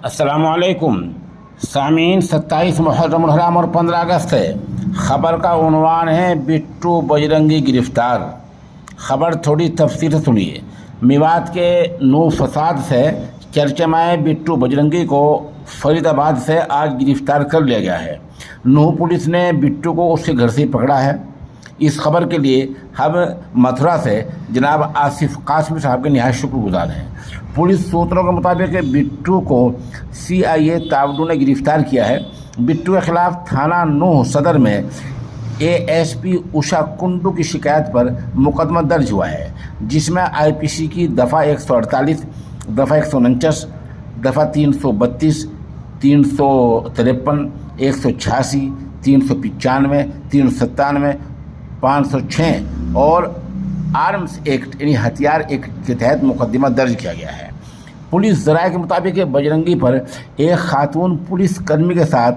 अस्सलामुअलैकुम सामीन। 27 मुहर्रम हराम और 15 अगस्त है। ख़बर का उन्वान है बिट्टू बजरंगी गिरफ़्तार। ख़बर थोड़ी तफसील से सुनिए। मेवात के नू फसाद से चर्चा में बिट्टू बजरंगी को फरीदाबाद से आज गिरफ़्तार कर लिया गया है। नूह पुलिस ने बिट्टू को उसके घर से पकड़ा है। इस खबर के लिए हम मथुरा से जनाब आसिफ कासमी साहब के नहायत शुक्रगुजार हैं। पुलिस सूत्रों के मुताबिक बिट्टू को CIA तावडू ने गिरफ़्तार किया है। बिट्टू के खिलाफ थाना नूह सदर में ASP उषा कुंडू की शिकायत पर मुकदमा दर्ज हुआ है, जिसमें IPC की दफ़ा 148, दफ़ा 149, दफ़ा 332, 353, 186, 395, 397, 506 और आर्म्स एक्ट यानी हथियार एक्ट के तहत मुकदमा दर्ज किया गया है। पुलिस ज़राए के मुताबिक बजरंगी पर एक खातून पुलिस कर्मी के साथ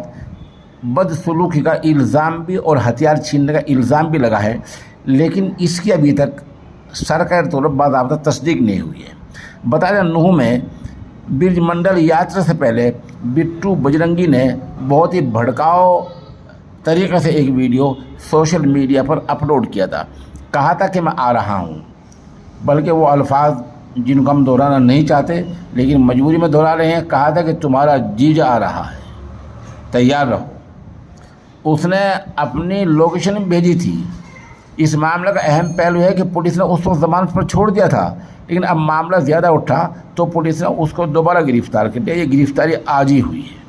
बदसलूकी का इल्ज़ाम भी और हथियार छीनने का इल्ज़ाम भी लगा है, लेकिन इसकी अभी तक सरकारी तौर पर बाज़ाब्ता तस्दीक नहीं हुई है। बताया नूह में ब्रिज मंडल यात्रा से पहले बिट्टू बजरंगी ने बहुत ही भड़काऊ तरीक़े से एक वीडियो सोशल मीडिया पर अपलोड किया था। कहा था कि मैं आ रहा हूँ, बल्कि वो अल्फाज जिनको हम दोहराना नहीं चाहते लेकिन मजबूरी में दोहरा रहे हैं। कहा था कि तुम्हारा जीजा आ रहा है, तैयार रहो। उसने अपनी लोकेशन भेजी थी। इस मामले का अहम पहलू है कि पुलिस ने उसको ज़मानत पर छोड़ दिया था, लेकिन अब मामला ज़्यादा उठा तो पुलिस ने उसको दोबारा गिरफ़्तार कर लिया। ये गिरफ़्तारी आज ही हुई है।